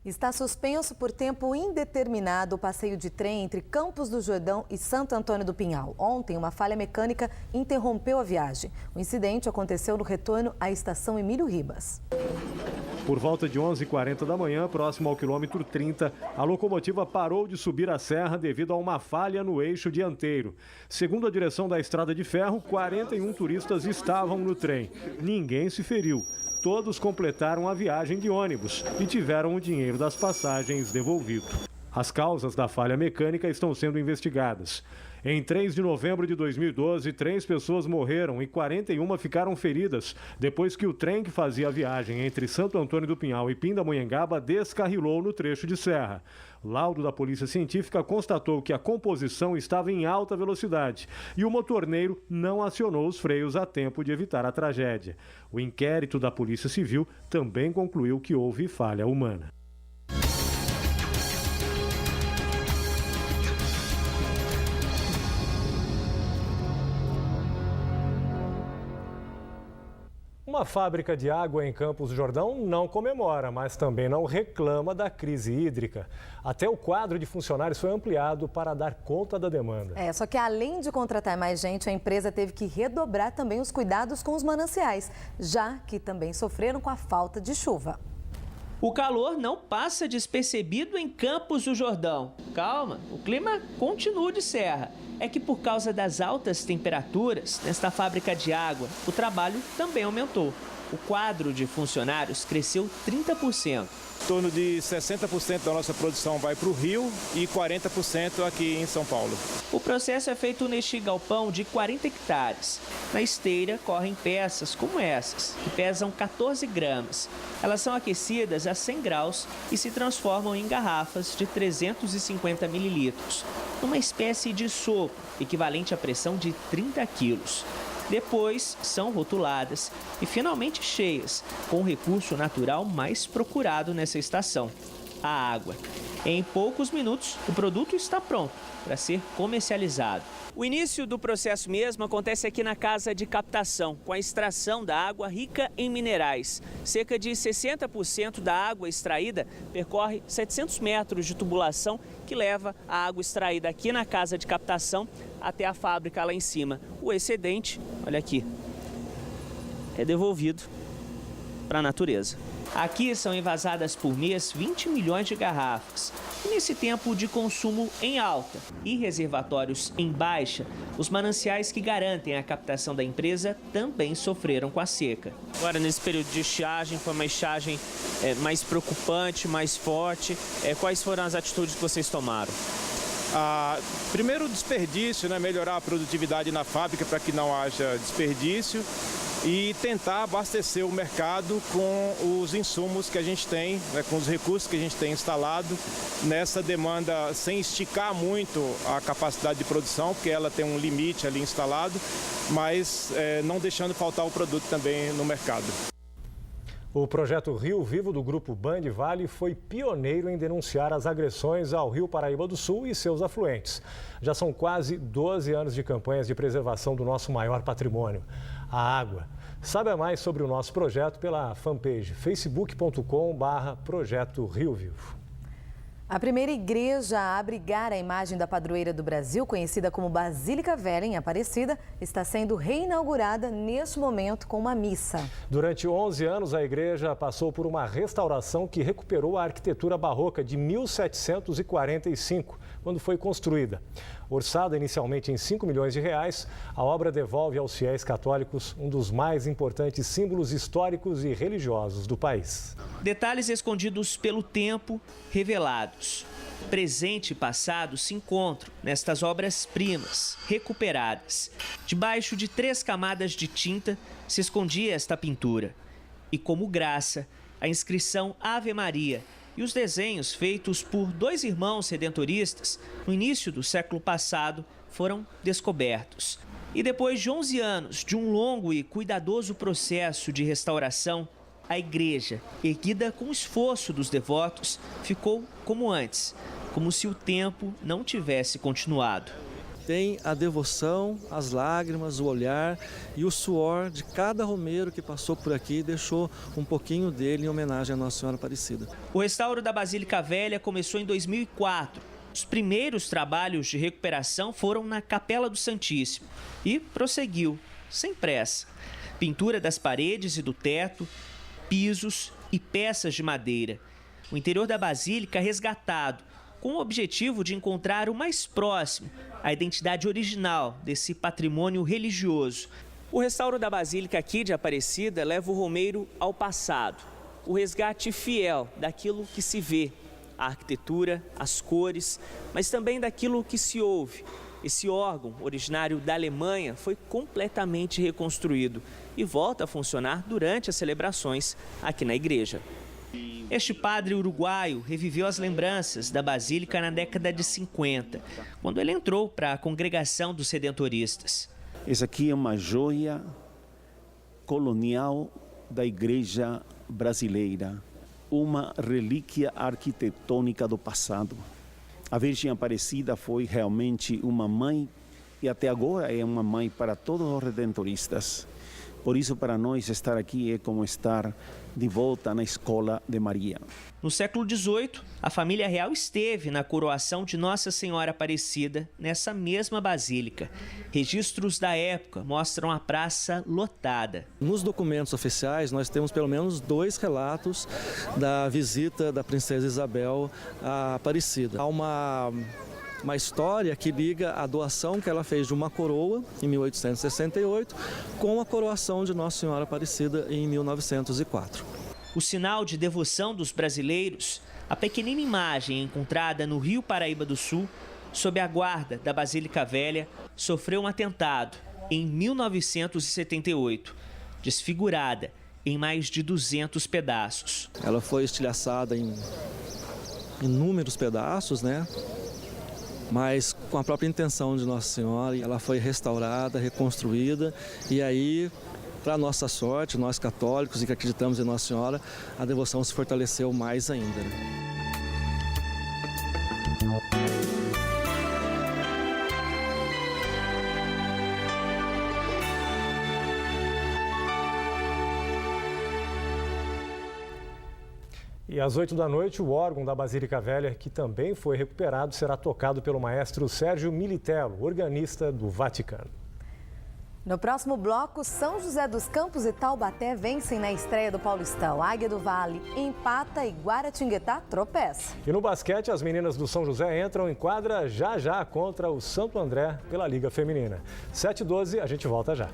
Está suspenso por tempo indeterminado o passeio de trem entre Campos do Jordão e Santo Antônio do Pinhal. Ontem, uma falha mecânica interrompeu a viagem. O incidente aconteceu no retorno à estação Emílio Ribas. Por volta de 11h40 da manhã, próximo ao quilômetro 30, a locomotiva parou de subir a serra devido a uma falha no eixo dianteiro. Segundo a direção da Estrada de Ferro, 41 turistas estavam no trem. Ninguém se feriu. Todos completaram a viagem de ônibus e tiveram o dinheiro das passagens devolvido. As causas da falha mecânica estão sendo investigadas. Em 3 de novembro de 2012, 3 pessoas morreram e 41 ficaram feridas depois que o trem que fazia a viagem entre Santo Antônio do Pinhal e Pindamonhangaba descarrilou no trecho de serra. Laudo da Polícia Científica constatou que a composição estava em alta velocidade e o motorneiro não acionou os freios a tempo de evitar a tragédia. O inquérito da Polícia Civil também concluiu que houve falha humana. Uma fábrica de água em Campos do Jordão não comemora, mas também não reclama da crise hídrica. Até o quadro de funcionários foi ampliado para dar conta da demanda. Só que além de contratar mais gente, a empresa teve que redobrar também os cuidados com os mananciais, já que também sofreram com a falta de chuva. O calor não passa despercebido em Campos do Jordão. Calma, o clima continua de serra. É que por causa das altas temperaturas nesta fábrica de água, o trabalho também aumentou. O quadro de funcionários cresceu 30%. Em torno de 60% da nossa produção vai para o Rio e 40% aqui em São Paulo. O processo é feito neste galpão de 40 hectares. Na esteira correm peças como essas, que pesam 14 gramas. Elas são aquecidas a 100 graus e se transformam em garrafas de 350 mililitros, numa espécie de sopro, equivalente à pressão de 30 quilos. Depois são rotuladas e finalmente cheias, com o recurso natural mais procurado nessa estação, a água. Em poucos minutos, o produto está pronto para ser comercializado. O início do processo mesmo acontece aqui na casa de captação, com a extração da água rica em minerais. Cerca de 60% da água extraída percorre 700 metros de tubulação que leva a água extraída aqui na casa de captação até a fábrica lá em cima. O excedente, olha aqui, é devolvido para a natureza. Aqui são envasadas por mês 20 milhões de garrafas. E nesse tempo de consumo em alta e reservatórios em baixa, os mananciais que garantem a captação da empresa também sofreram com a seca. Agora, nesse período de estiagem, foi uma estiagem mais preocupante, mais forte. Quais foram as atitudes que vocês tomaram? Primeiro, o desperdício, melhorar a produtividade na fábrica para que não haja desperdício. E tentar abastecer o mercado com os insumos que a gente tem, com os recursos que a gente tem instalado nessa demanda, sem esticar muito a capacidade de produção, porque ela tem um limite ali instalado, mas não deixando faltar o produto também no mercado. O projeto Rio Vivo do Grupo Band Vale foi pioneiro em denunciar as agressões ao Rio Paraíba do Sul e seus afluentes. Já são quase 12 anos de campanhas de preservação do nosso maior patrimônio, a água. Saiba mais sobre o nosso projeto pela fanpage facebook.com/Projeto Rio Vivo. A primeira igreja a abrigar a imagem da padroeira do Brasil, conhecida como Basílica Velha em Aparecida, está sendo reinaugurada neste momento com uma missa. Durante 11 anos, a igreja passou por uma restauração que recuperou a arquitetura barroca de 1745, quando foi construída. Orçada inicialmente em 5 milhões de reais, a obra devolve aos fiéis católicos um dos mais importantes símbolos históricos e religiosos do país. Detalhes escondidos pelo tempo, revelados. Presente e passado se encontram nestas obras-primas, recuperadas. Debaixo de 3 camadas de tinta se escondia esta pintura. E como graça, a inscrição Ave Maria e os desenhos feitos por 2 irmãos redentoristas no início do século passado foram descobertos. E depois de 11 anos de um longo e cuidadoso processo de restauração, a igreja, erguida com o esforço dos devotos, ficou como antes, como se o tempo não tivesse continuado. tem a devoção, as lágrimas, o olhar e o suor de cada romeiro que passou por aqui e deixou um pouquinho dele em homenagem à Nossa Senhora Aparecida. O restauro da Basílica Velha começou em 2004. Os primeiros trabalhos de recuperação foram na Capela do Santíssimo e prosseguiu, sem pressa. Pintura das paredes e do teto, pisos e peças de madeira. O interior da Basílica resgatado, com o objetivo de encontrar o mais próximo à identidade original desse patrimônio religioso. O restauro da Basílica aqui de Aparecida leva o romeiro ao passado. O resgate fiel daquilo que se vê, a arquitetura, as cores, mas também daquilo que se ouve. Esse órgão, originário da Alemanha, foi completamente reconstruído e volta a funcionar durante as celebrações aqui na igreja. Este padre uruguaio reviveu as lembranças da Basílica na década de 50, quando ele entrou para a congregação dos redentoristas. Essa aqui é uma joia colonial da igreja brasileira, uma relíquia arquitetônica do passado. A Virgem Aparecida foi realmente uma mãe e até agora é uma mãe para todos os redentoristas. Por isso, para nós, estar aqui é como estar de volta na escola de Maria. No século XVIII, a família real esteve na coroação de Nossa Senhora Aparecida nessa mesma basílica. Registros da época mostram a praça lotada. Nos documentos oficiais, nós temos pelo menos 2 relatos da visita da princesa Isabel à Aparecida. Há uma história que liga a doação que ela fez de uma coroa em 1868 com a coroação de Nossa Senhora Aparecida em 1904. O sinal de devoção dos brasileiros, a pequenina imagem encontrada no Rio Paraíba do Sul, sob a guarda da Basílica Velha, sofreu um atentado em 1978, desfigurada em mais de 200 pedaços. Ela foi estilhaçada em inúmeros pedaços, mas com a própria intenção de Nossa Senhora, ela foi restaurada, reconstruída e aí, para nossa sorte, nós católicos e que acreditamos em Nossa Senhora, a devoção se fortaleceu mais ainda. E às 8 da noite, o órgão da Basílica Velha, que também foi recuperado, será tocado pelo maestro Sérgio Militello, organista do Vaticano. No próximo bloco, São José dos Campos e Taubaté vencem na estreia do Paulistão. Águia do Vale empata e Guaratinguetá tropeça. E no basquete, as meninas do São José entram em quadra já contra o Santo André pela Liga Feminina. 7h12, a gente volta já.